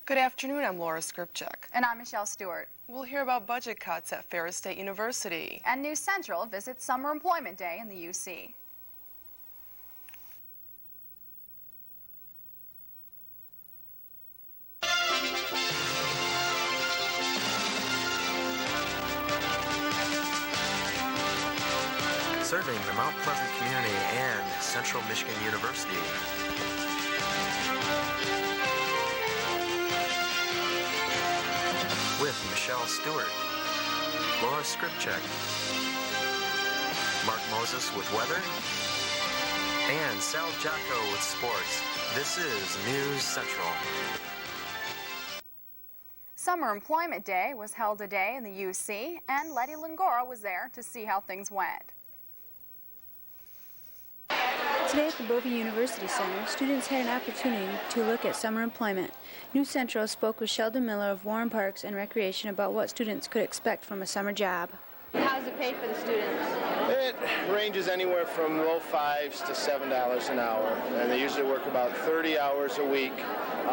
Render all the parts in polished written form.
Good afternoon, I'm Laura Skryzypczyk. And I'm Michelle Stewart. We'll hear about budget cuts at Ferris State University. And News Central visits Summer Employment Day in the UC. Serving the Mount Pleasant community and Central Michigan University. With Michelle Stewart, Laura Skryzypczyk, Mark Moses with weather, and Sal Giaco with sports. This is News Central. Summer Employment Day was held today in the UC, and Letty Langora was there to see how things went. Today at the Bovie University Center, students had an opportunity to look at summer employment. News Central spoke with Sheldon Miller of Warren Parks and Recreation about what students could expect from a summer job. How's it paid for the students? It ranges anywhere from low $5s to $7 an hour, and they usually work about 30 hours a week.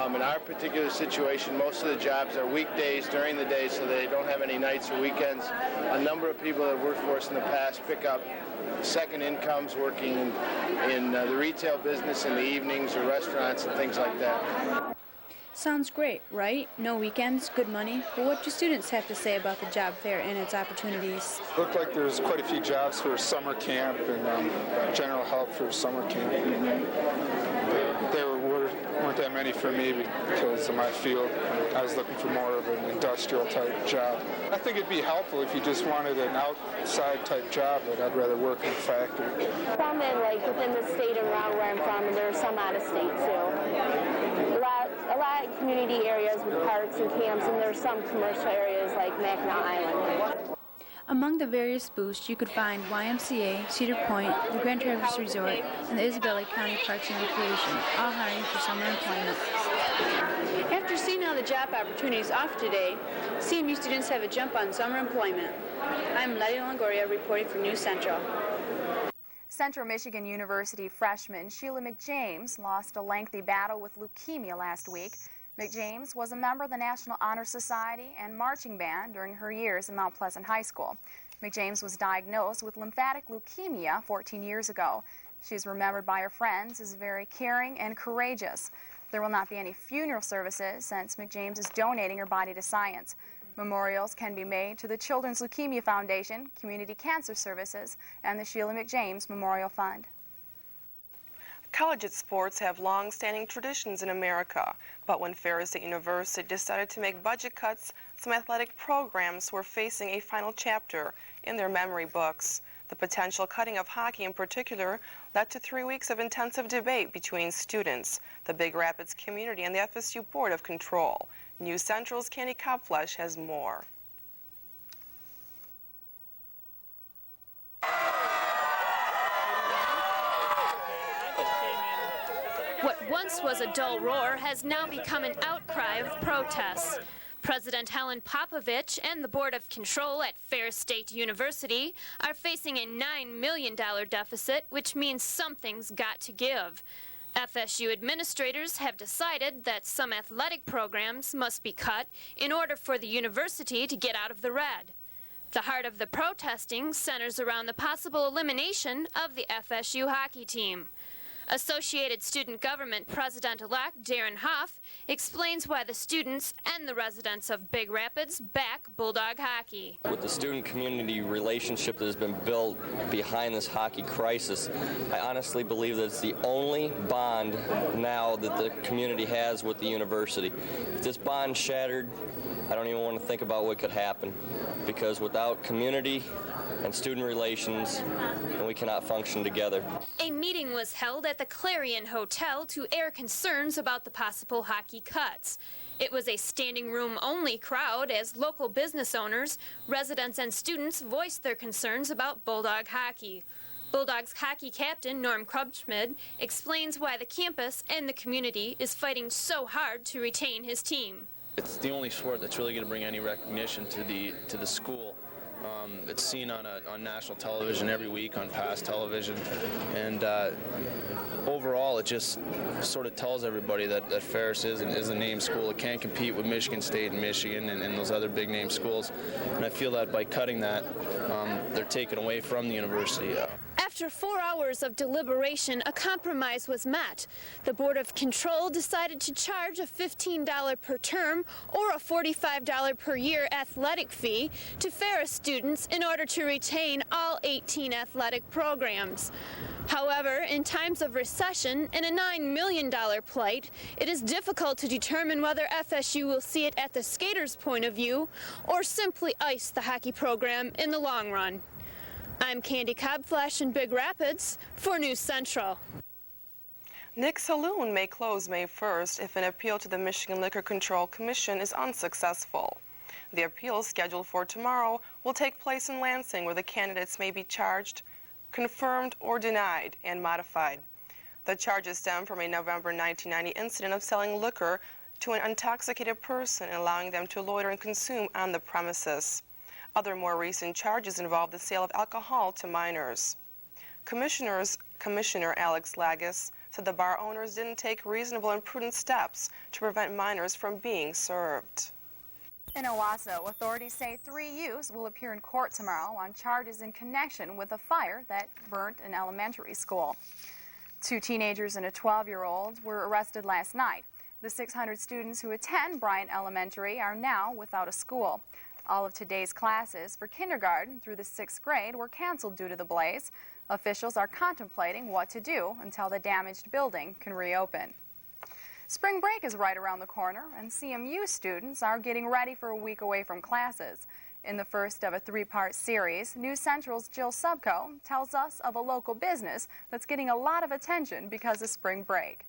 In our particular situation, most of the jobs are weekdays during the day, so they don't have any nights or weekends. A number of people that have worked for us in the past pick up second incomes working in the retail business in the evenings or restaurants and things like that. Sounds great, right? No weekends, good money. But what do students have to say about the job fair and its opportunities? It looked like there's quite a few jobs for summer camp and general help for summer camp. There weren't that many for me because of my field. I was looking for more of an industrial type job. I think it'd be helpful if you just wanted an outside type job, but I'd rather work in a factory. Some in within the state and around where I'm from, and there are some out of state too. A lot of community areas with parks and camps, and there's some commercial areas like Mackinac Island. Among the various booths, you could find YMCA, Cedar Point, the Grand Traverse Resort, and the Isabella County Parks and Recreation, all hiring for summer employment. After seeing all the job opportunities offered today, CMU students have a jump on summer employment. I'm Letty Longoria reporting for News Central. Central Michigan University freshman Sheila McJames lost a lengthy battle with leukemia last week. McJames was a member of the National Honor Society and marching band during her years in Mount Pleasant High School. McJames was diagnosed with lymphatic leukemia 14 years ago. She is remembered by her friends as very caring and courageous. There will not be any funeral services since McJames is donating her body to science. Memorials can be made to the Children's Leukemia Foundation, Community Cancer Services, and the Sheila McJames Memorial Fund. Collegiate sports have long-standing traditions in America, but when Ferris State University decided to make budget cuts, some athletic programs were facing a final chapter in their memory books. The potential cutting of hockey in particular led to 3 weeks of intensive debate between students, the Big Rapids community, and the FSU Board of Control. News Central's Candy Kopflesh has more. What once was a dull roar has now become an outcry of protests. President Helen Popovich and the Board of Control at Ferris State University are facing a $9 million deficit, which means something's got to give. FSU administrators have decided that some athletic programs must be cut in order for the university to get out of the red. The heart of the protesting centers around the possible elimination of the FSU hockey team. Associated Student Government President-elect Darren Huff explains why the students and the residents of Big Rapids back Bulldog hockey. With the student community relationship that has been built behind this hockey crisis, I honestly believe that it's the only bond now that the community has with the university. If this bond shattered, I don't even want to think about what could happen, because without community and student relations, and we cannot function together. A meeting was held at the Clarion Hotel to air concerns about the possible hockey cuts. It was a standing room only crowd as local business owners, residents, and students voiced their concerns about Bulldog hockey. Bulldogs hockey captain Norm Krubschmid explains why the campus and the community is fighting so hard to retain his team. It's the only sport that's really going to bring any recognition to the school. It's seen on national television every week, on past television, and over overall, it just sort of tells everybody that Ferris is a name school. It can't compete with Michigan State and Michigan and those other big name schools. And I feel that by cutting that, they're taken away from the university. After 4 hours of deliberation, a compromise was met. The Board of Control decided to charge a $15 per term or a $45 per year athletic fee to Ferris students in order to retain all 18 athletic programs. However, in times of recession and a $9 million plight, it is difficult to determine whether FSU will see it at the skaters' point of view or simply ice the hockey program in the long run. I'm Candy Cobflash in Big Rapids for News Central. Nick's Saloon may close May 1st if an appeal to the Michigan Liquor Control Commission is unsuccessful. The appeal, scheduled for tomorrow, will take place in Lansing, where the candidates may be charged, confirmed, or denied, and modified. The charges stem from a November 1990 incident of selling liquor to an intoxicated person and allowing them to loiter and consume on the premises. Other more recent charges involve the sale of alcohol to minors. Commissioner Alex Lagis said the bar owners didn't take reasonable and prudent steps to prevent minors from being served. In Owasso, authorities say 3 youths will appear in court tomorrow on charges in connection with a fire that burnt an elementary school. 2 teenagers and a 12-year-old were arrested last night. The 600 students who attend Bryant Elementary are now without a school. All of today's classes for kindergarten through the 6th grade were canceled due to the blaze. Officials are contemplating what to do until the damaged building can reopen. Spring break is right around the corner, and CMU students are getting ready for a week away from classes. In the first of a 3-part series, News Central's Jill Subko tells us of a local business that's getting a lot of attention because of spring break.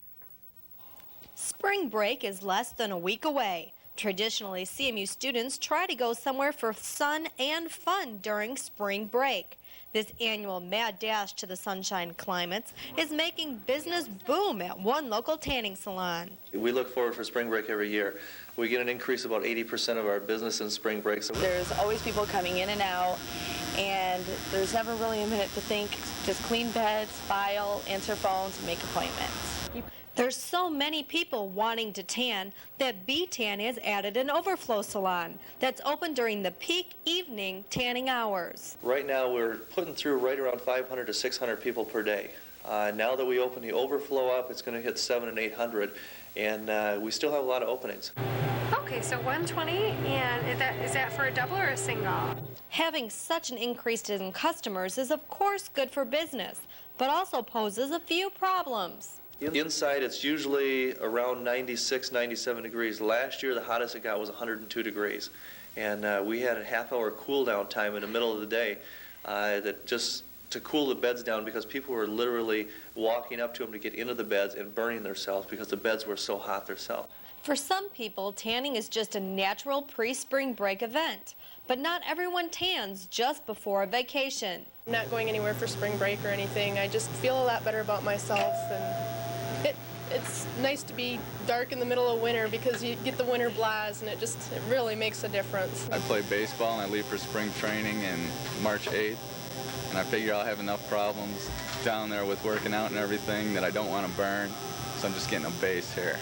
Spring break is less than a week away. Traditionally, CMU students try to go somewhere for sun and fun during spring break. This annual mad dash to the sunshine climates is making business boom at one local tanning salon. We look forward for spring break every year. We get an increase of about 80% of our business in spring break. So there's always people coming in and out, and there's never really a minute to think. Just clean beds, file, answer phones, make appointments. There's so many people wanting to tan that B-Tan has added an overflow salon that's open during the peak evening tanning hours. Right now we're putting through right around 500 to 600 people per day. Now that we open the overflow up, it's going to hit 700 and 800, and we still have a lot of openings. Okay, so 120, and is that for a double or a single? Having such an increase in customers is of course good for business, but also poses a few problems. Inside, it's usually around 96, 97 degrees. Last year, the hottest it got was 102 degrees. And we had a half-hour cool-down time in the middle of the day that just to cool the beds down, because people were literally walking up to them to get into the beds and burning themselves because the beds were so hot themselves. For some people, tanning is just a natural pre-spring break event. But not everyone tans just before a vacation. I'm not going anywhere for spring break or anything. I just feel a lot better about myself, and it's nice to be dark in the middle of winter because you get the winter blast, and it really makes a difference. I play baseball and I leave for spring training in March 8th, and I figure I'll have enough problems down there with working out and everything that I don't want to burn, so I'm just getting a base here.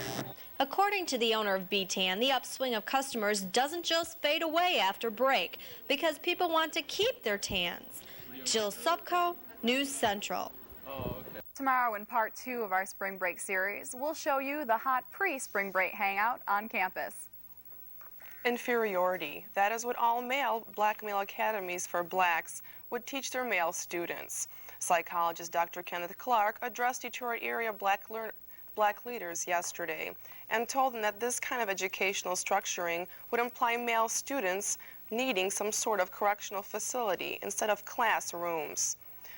According to the owner of B-Tan, the upswing of customers doesn't just fade away after break because people want to keep their tans. Jill Subko, News Central. Tomorrow in part 2 of our spring break series, we'll show you the hot pre-spring break hangout on campus. Inferiority. That is what all black male academies for blacks would teach their male students. Psychologist Dr. Kenneth Clark addressed Detroit area black leaders yesterday and told them that this kind of educational structuring would imply male students needing some sort of correctional facility instead of classrooms.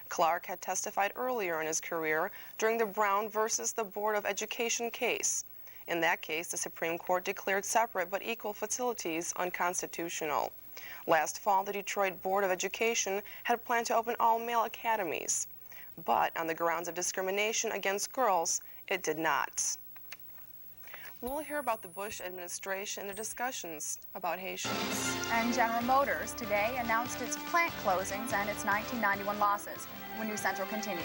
Clark had testified earlier in his career during the Brown versus the Board of Education case. In that case, the Supreme Court declared separate but equal facilities unconstitutional. Last fall, the Detroit Board of Education had planned to open all male academies, but on the grounds of discrimination against girls, it did not. We'll hear about the Bush administration and the discussions about Haitians. And General Motors today announced its plant closings and its 1991 losses. When News Central continues.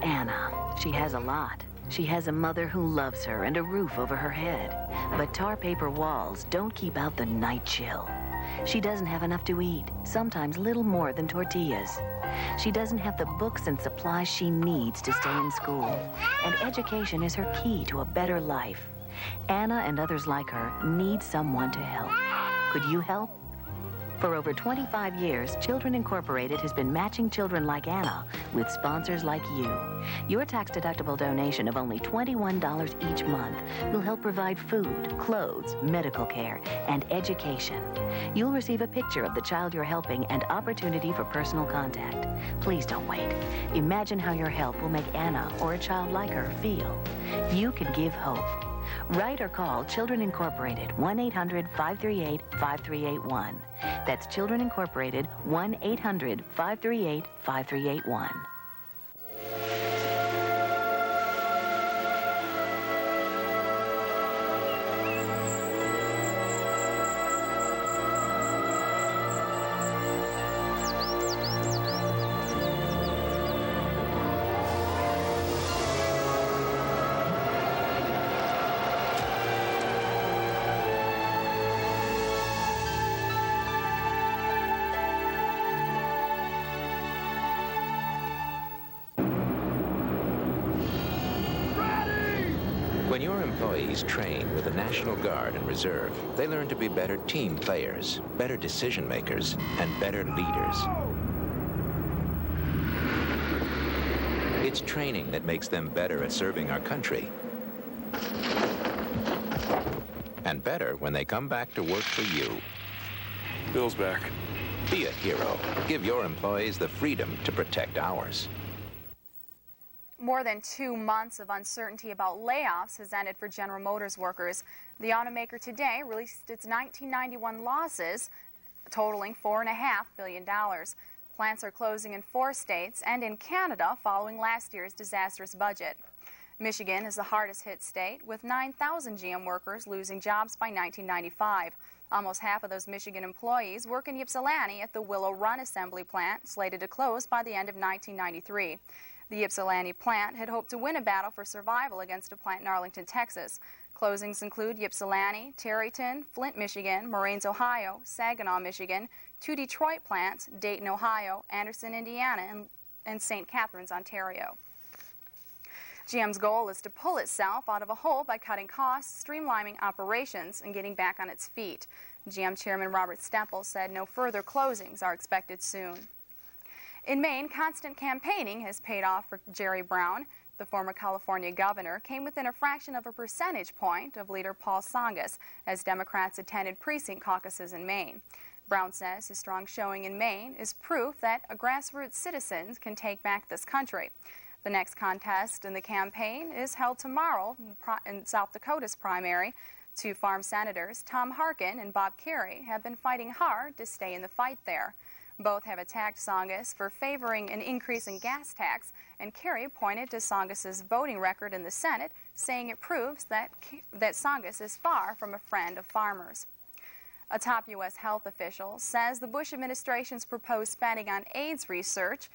Anna. She has a lot. She has a mother who loves her and a roof over her head. But tar paper walls don't keep out the night chill. She doesn't have enough to eat, sometimes little more than tortillas. She doesn't have the books and supplies she needs to stay in school. And education is her key to a better life. Anna and others like her need someone to help. Could you help? For over 25 years, Children Incorporated has been matching children like Anna with sponsors like you. Your tax-deductible donation of only $21 each month will help provide food, clothes, medical care, and education. You'll receive a picture of the child you're helping and opportunity for personal contact. Please don't wait. Imagine how your help will make Anna or a child like her feel. You can give hope. Write or call Children Incorporated, 1-800-538-5381. That's Children Incorporated, 1-800-538-5381. When your employees train with the National Guard and Reserve, they learn to be better team players, better decision makers, and better leaders. It's training that makes them better at serving our country. And better when they come back to work for you. Bill's back. Be a hero. Give your employees the freedom to protect ours. More than 2 months of uncertainty about layoffs has ended for General Motors workers. The automaker today released its 1991 losses, totaling $4.5 billion. Plants are closing in 4 states and in Canada following last year's disastrous budget. Michigan is the hardest hit state, with 9,000 GM workers losing jobs by 1995. Almost half of those Michigan employees work in Ypsilanti at the Willow Run assembly plant, slated to close by the end of 1993. The Ypsilanti plant had hoped to win a battle for survival against a plant in Arlington, Texas. Closings include Ypsilanti, Tarryton, Flint, Michigan, Moraines, Ohio, Saginaw, Michigan, 2 Detroit plants, Dayton, Ohio, Anderson, Indiana, and St. Catharines, Ontario. GM's goal is to pull itself out of a hole by cutting costs, streamlining operations, and getting back on its feet. GM Chairman Robert Stempel said no further closings are expected soon. In Maine, constant campaigning has paid off for Jerry Brown. The former California governor came within a fraction of a percentage point of leader Paul Tsongas as Democrats attended precinct caucuses in Maine. Brown says his strong showing in Maine is proof that grassroots citizens can take back this country. The next contest in the campaign is held tomorrow in South Dakota's primary. 2 farm senators, Tom Harkin and Bob Kerrey, have been fighting hard to stay in the fight there. Both have attacked Tsongas for favoring an increase in gas tax, and Kerry pointed to Tsongas's voting record in the Senate, saying it proves that Tsongas is far from a friend of farmers. A top U.S. health official says the Bush administration's proposed spending on AIDS research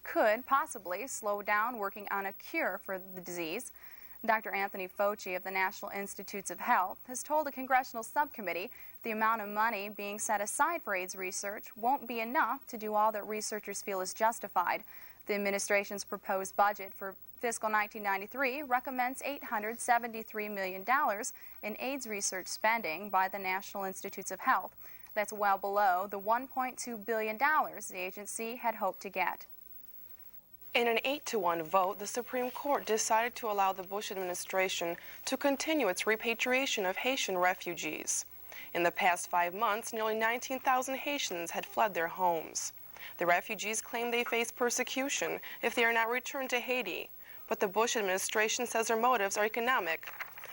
could possibly slow down working on a cure for the disease. Dr. Anthony Fauci of the National Institutes of Health has told a congressional subcommittee the amount of money being set aside for AIDS research won't be enough to do all that researchers feel is justified. The administration's proposed budget for fiscal 1993 recommends $873 million in AIDS research spending by the National Institutes of Health. That's well below the $1.2 billion the agency had hoped to get. In an 8-1 vote, the Supreme Court decided to allow the Bush administration to continue its repatriation of Haitian refugees. In the past 5 months, nearly 19,000 Haitians had fled their homes. The refugees claim they face persecution if they are not returned to Haiti, but the Bush administration says their motives are economic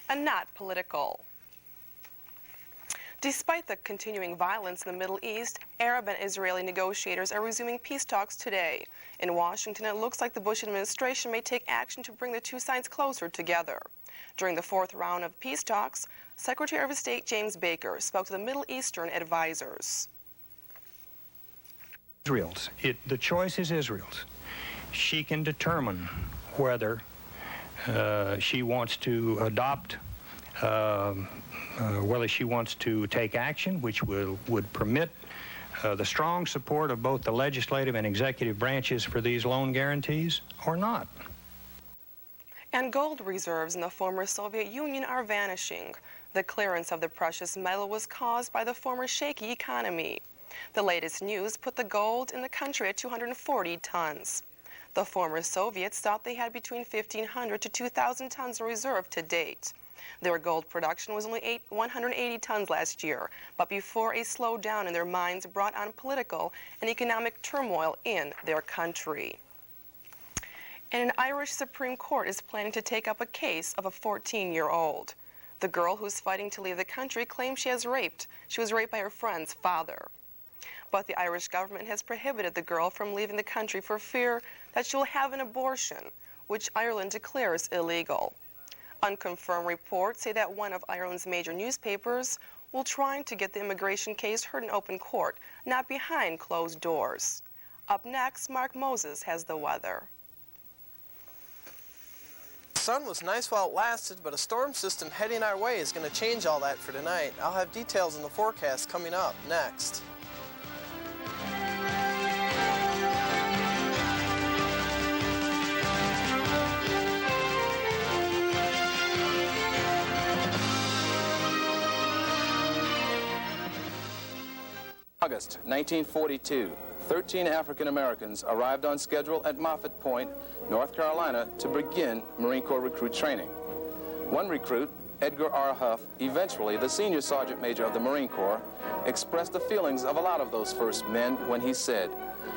and not political. Despite the continuing violence in the Middle East, Arab and Israeli negotiators are resuming peace talks today. In Washington, it looks like the Bush administration may take action to bring the 2 sides closer together. During the 4th round of peace talks, Secretary of State James Baker spoke to the Middle Eastern advisors. The choice is Israel's. she can determine whether she wants to adopt, whether she wants to take action, which would permit the strong support of both the legislative and executive branches for these loan guarantees or not. And gold reserves in the former Soviet Union are vanishing. The clearance of the precious metal was caused by the former shaky economy. The latest news put the gold in the country at 240 tons. The former Soviets thought they had between 1,500 to 2,000 tons of reserve to date. Their gold production was only 180 tons last year, but before a slowdown in their mines brought on political and economic turmoil in their country. And an Irish Supreme Court is planning to take up a case of a 14-year-old. The girl who's fighting to leave the country claims she was raped by her friend's father. But the Irish government has prohibited the girl from leaving the country for fear that she will have an abortion, which Ireland declares illegal. Unconfirmed reports say that one of Ireland's major newspapers will try to get the immigration case heard in open court, not behind closed doors. Up next, Mark Moses has the weather. The sun was nice while it lasted, but a storm system heading our way is going to change all that for tonight. I'll have details in the forecast coming up next. August 1942, 13 African Americans arrived on schedule at Moffett Point, North Carolina, to begin Marine Corps recruit training. One recruit, Edgar R. Huff, eventually the senior sergeant major of the Marine Corps, expressed the feelings of a lot of those first men when he said,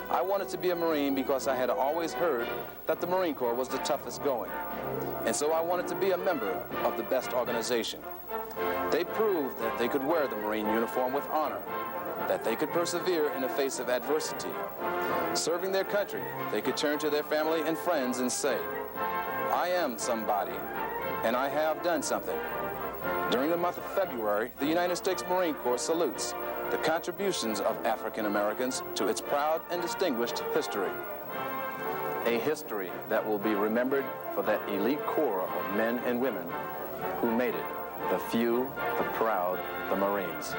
"I wanted to be a Marine because I had always heard that the Marine Corps was the toughest going. And so I wanted to be a member of the best organization." They proved that they could wear the Marine uniform with honor, that they could persevere in the face of adversity. Serving their country, they could turn to their family and friends and say, "I am somebody, and I have done something." During the month of February, the United States Marine Corps salutes the contributions of African Americans to its proud and distinguished history. A history that will be remembered for that elite corps of men and women who made it, the few, the proud, the Marines.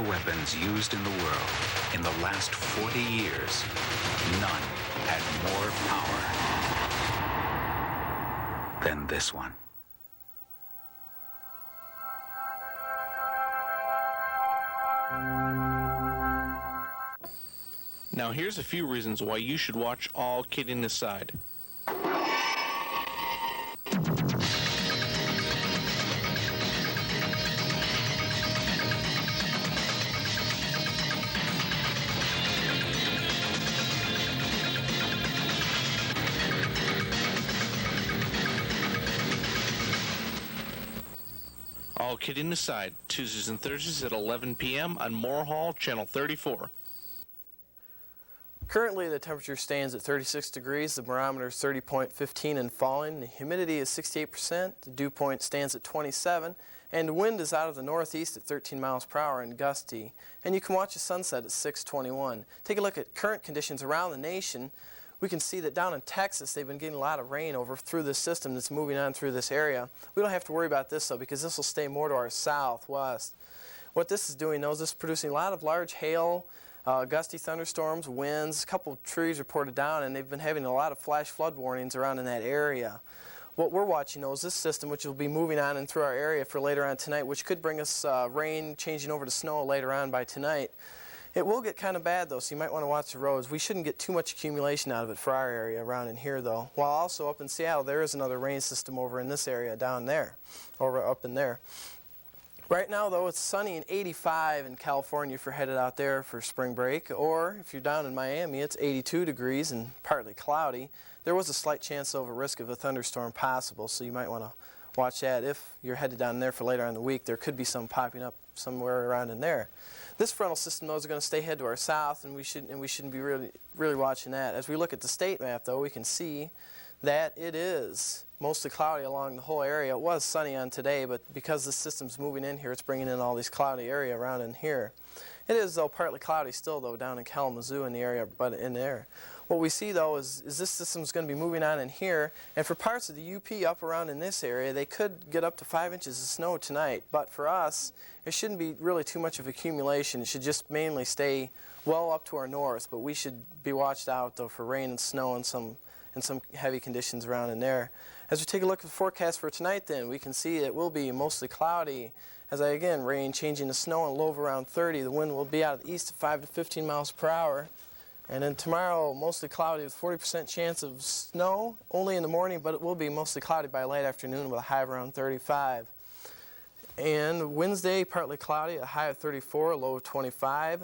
Weapons used in the world in the last 40 years, none had more power than this one. Now here's a few reasons why you should watch All Kidding Aside. All Kidding Aside, Tuesdays and Thursdays at 11 p.m. on Moore Hall, Channel 34. Currently, the temperature stands at 36 degrees. The barometer is 30.15 and falling. The humidity is 68%. The dew point stands at 27. And the wind is out of the northeast at 13 miles per hour and gusty. And you can watch the sunset at 6:21. Take a look at current conditions around the nation. We can see that down in Texas, they've been getting a lot of rain through this system that's moving on through this area. We don't have to worry about this, though, because this will stay more to our southwest. What this is doing, though, is this is producing a lot of large hail, gusty thunderstorms, winds. A couple of trees reported down, and they've been having a lot of flash flood warnings around in that area. What we're watching, though, is this system, which will be moving on and through our area for later on tonight, which could bring us rain changing over to snow later on by tonight. It will get kind of bad, though, so you might want to watch the roads. We shouldn't get too much accumulation out of it for our area around in here, though. While also up in Seattle, there is another rain system over in this area down there, up in there. Right now, though, it's sunny and 85 in California if you're headed out there for spring break. Or if you're down in Miami, it's 82 degrees and partly cloudy. There was a slight chance of a risk of a thunderstorm possible, so you might want to watch that. If you're headed down there for later on in the week, there could be some popping up somewhere around in there. This frontal system, though, is going to stay head to our south, and we shouldn't be really watching that. As we look at the state map, though, we can see that it is mostly cloudy along the whole area. It was sunny on today, but because the system's moving in here, it's bringing in all these cloudy area around in here. It is, though, partly cloudy still, though, down in Kalamazoo in the area, but in there. What we see, though, is this system's going to be moving on in here, and for parts of the UP up around in this area, they could get up to 5 inches of snow tonight. But for us, it shouldn't be really too much of accumulation. It should just mainly stay well up to our north, but we should be watched out, though, for rain and snow and some heavy conditions around in there. As we take a look at the forecast for tonight, then, we can see it will be mostly cloudy. As again, rain changing to snow and low of around 30. The wind will be out of the east at 5 to 15 miles per hour. And then tomorrow, mostly cloudy with 40% chance of snow, only in the morning, but it will be mostly cloudy by late afternoon with a high of around 35. And Wednesday, partly cloudy, a high of 34, a low of 25.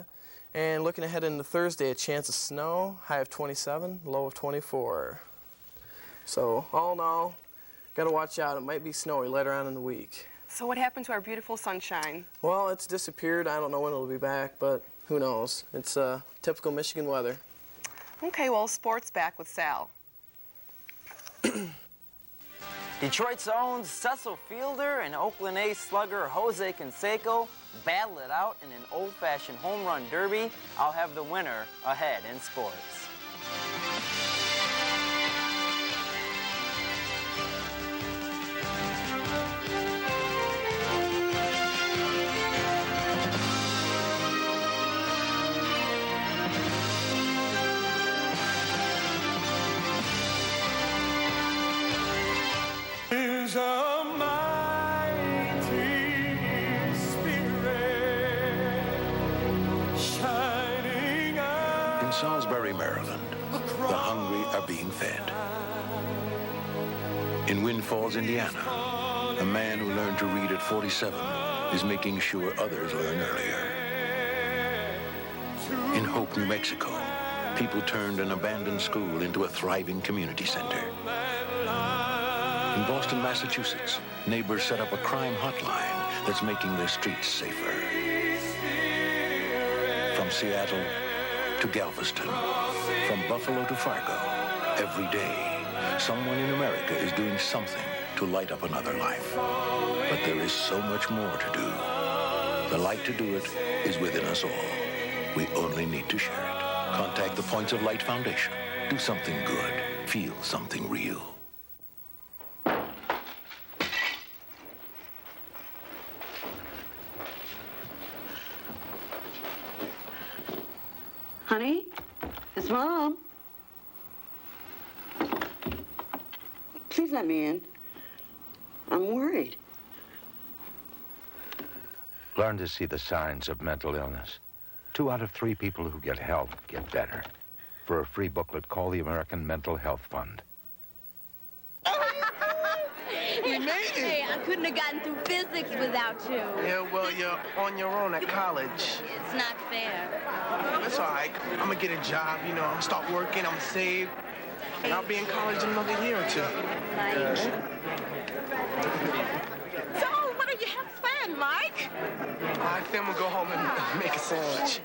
And looking ahead into Thursday, a chance of snow, high of 27, low of 24. So, all in all, got to watch out. It might be snowy later on in the week. So what happened to our beautiful sunshine? Well, it's disappeared. I don't know when it'll be back, but who knows? It's typical Michigan weather. Okay, well, sports back with Sal. Detroit's own Cecil Fielder and Oakland A's slugger Jose Canseco battle it out in an old-fashioned home run derby. I'll have the winner ahead in sports. In Salisbury, Maryland, the hungry are being fed. In Wind Falls, Indiana, a man who learned to read at 47 is making sure others learn earlier. In Hope, New Mexico, people turned an abandoned school into a thriving community center. In Boston, Massachusetts, neighbors set up a crime hotline that's making their streets safer. From Seattle to Galveston, from Buffalo to Fargo, every day, someone in America is doing something to light up another life. But there is so much more to do. The light to do it is within us all. We only need to share it. Contact the Points of Light Foundation. Do something good. Feel something real. Honey, it's Mom. Please let me in. I'm worried. Learn to see the signs of mental illness. 2 out of 3 people who get help get better. For a free booklet, call the American Mental Health Fund. We made it! Hey, I couldn't have gotten through physics without you. Yeah, well, you're on your own at college. It's not fair. That's all right. I'm gonna get a job, you know, I'm start working, I'm save. And I'll be in college in another year or 2. Right. So, what do you have planned, Mike? I think I'm gonna go home and make a sandwich.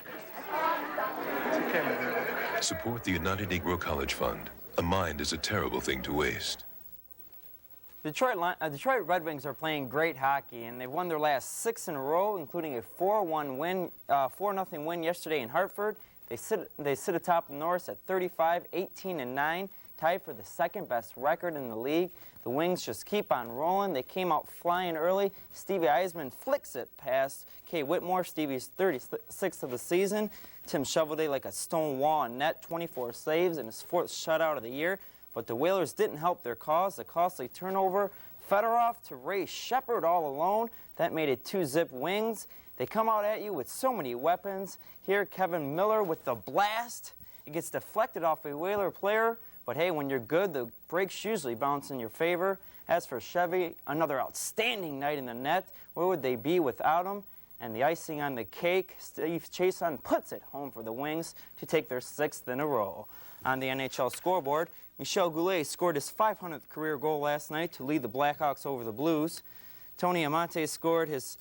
It's okay, man. Support the United Negro College Fund. A mind is a terrible thing to waste. Detroit Red Wings are playing great hockey, and they've won their last 6 in a row, including a 4-0 win yesterday in Hartford. They sit atop the North at 35, 18-9, tied for the second-best record in the league. The Wings just keep on rolling. They came out flying early. Stevie Eisman flicks it past Kay Whitmore, Stevie's 36th of the season. Tim Shovelday like a stone wall on net, 24 saves, and his 4th shutout of the year. But the Whalers didn't help their cause. A costly turnover. Fedorov to Ray Shepard all alone. That made it 2-zip Wings. They come out at you with so many weapons. Here, Kevin Miller with the blast. It gets deflected off a Whaler player. But hey, when you're good, the breaks usually bounce in your favor. As for Chevy, another outstanding night in the net. Where would they be without him? And the icing on the cake, Steve Chason puts it home for the Wings to take their 6th in a row. On the NHL scoreboard, Michel Goulet scored his 500th career goal last night to lead the Blackhawks over the Blues. Tony Amonte scored his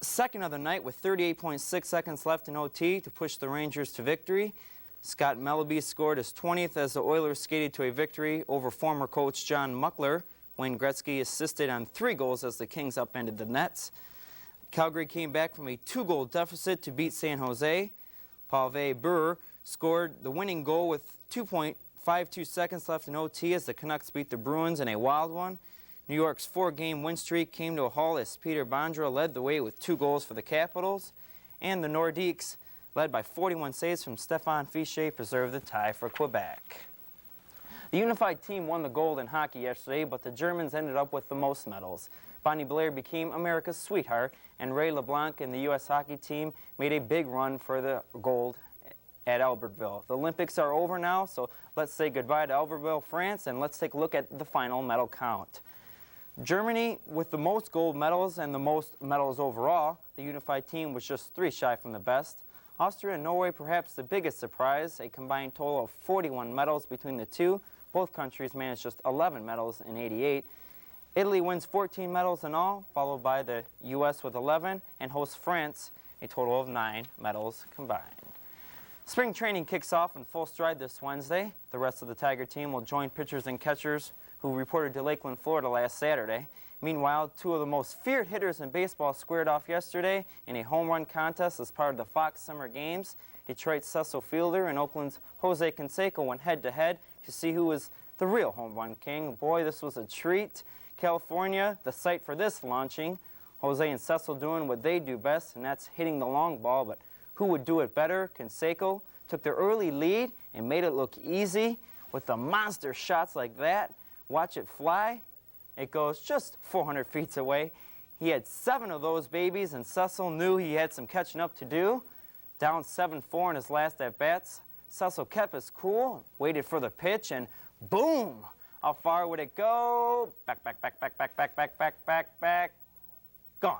2nd of the night with 38.6 seconds left in OT to push the Rangers to victory. Scott Melleby scored his 20th as the Oilers skated to a victory over former coach John Muckler. Wayne Gretzky assisted on 3 goals as the Kings upended the Nets. Calgary came back from a 2-goal deficit to beat San Jose. Pavel Bure scored the winning goal with 2.52 seconds left in OT as the Canucks beat the Bruins in a wild one. New York's 4-game win streak came to a halt as Peter Bondra led the way with 2 goals for the Capitals. And the Nordiques, led by 41 saves from Stefan Fichet, preserved the tie for Quebec. The unified team won the gold in hockey yesterday, but the Germans ended up with the most medals. Bonnie Blair became America's sweetheart, and Ray LeBlanc and the U.S. hockey team made a big run for the gold at Albertville. The Olympics are over now, so let's say goodbye to Albertville, France, and let's take a look at the final medal count. Germany, with the most gold medals and the most medals overall, the unified team was just 3 shy from the best. Austria and Norway, perhaps the biggest surprise, a combined total of 41 medals between the two. Both countries managed just 11 medals in '88. Italy wins 14 medals in all, followed by the U.S. with 11, and hosts France, a total of 9 medals combined. Spring training kicks off in full stride this Wednesday. The rest of the Tiger team will join pitchers and catchers who reported to Lakeland, Florida last Saturday. Meanwhile, 2 of the most feared hitters in baseball squared off yesterday in a home run contest as part of the Fox Summer Games. Detroit's Cecil Fielder and Oakland's Jose Canseco went head-to-head to see who was the real home run king. Boy, this was a treat. California, the site for this launching. Jose and Cecil doing what they do best, and that's hitting the long ball, but who would do it better? Canseco took the early lead and made it look easy with the monster shots like that. Watch it fly. It goes just 400 feet away. He had 7 of those babies, and Cecil knew he had some catching up to do. Down 7-4 in his last at-bats, Cecil kept his cool, waited for the pitch, and boom! How far would it go? Back, back, back, back, back, back, back, back, back, back. Gone.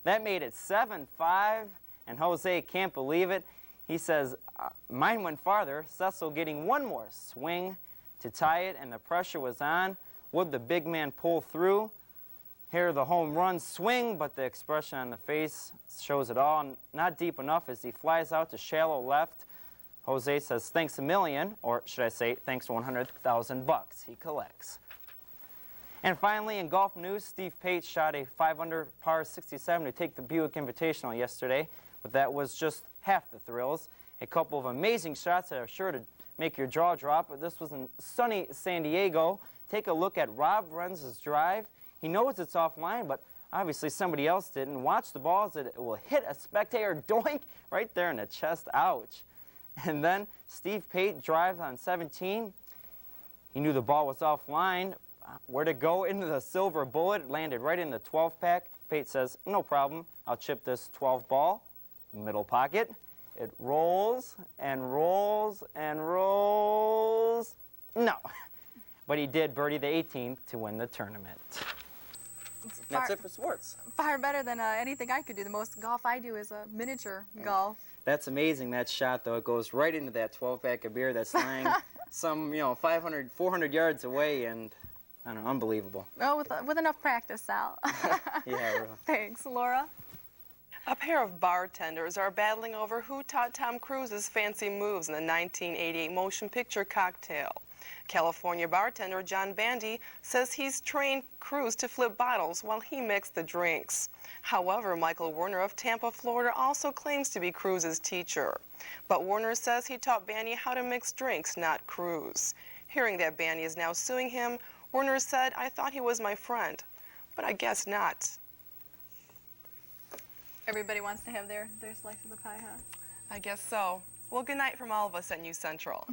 That made it 7-5, and Jose can't believe it. He says, mine went farther, Cecil getting one more swing to tie it, and the pressure was on. Would the big man pull through? Here the home run swing, but the expression on the face shows it all. Not deep enough as he flies out to shallow left. Jose says, thanks a million, or should I say, thanks 100,000 bucks he collects. And finally, in golf news, Steve Pate shot a 5-under par 67 to take the Buick Invitational yesterday, but that was just half the thrills. A couple of amazing shots that are sure to make your jaw drop, but this was in sunny San Diego. Take a look at Rob Renz's drive. He knows it's offline, but obviously somebody else didn't. Watch the ball as it will hit a spectator, doink, right there in the chest, ouch. And then Steve Pate drives on 17. He knew the ball was offline. Where'd it go? Into the silver bullet. It landed right in the 12-pack. Pate says, no problem. I'll chip this 12 ball. Middle pocket. It rolls and rolls and rolls. No. But he did birdie the 18th to win the tournament. That's it for sports. Far better than anything I could do. The most golf I do is miniature golf. That's amazing, that shot, though. It goes right into that 12-pack of beer that's lying some, 500, 400 yards away, and, I don't know, unbelievable. Oh, with enough practice, Sal. Yeah, really. Thanks. Laura? A pair of bartenders are battling over who taught Tom Cruise's fancy moves in the 1988 motion picture Cocktail. California bartender John Bandy says he's trained Cruise to flip bottles while he mixed the drinks. However, Michael Werner of Tampa, Florida also claims to be Cruise's teacher. But Werner says he taught Bandy how to mix drinks, not Cruise. Hearing that Bandy is now suing him, Werner said, I thought he was my friend, but I guess not. Everybody wants to have their slice of the pie, huh? I guess so. Well, good night from all of us at News Central.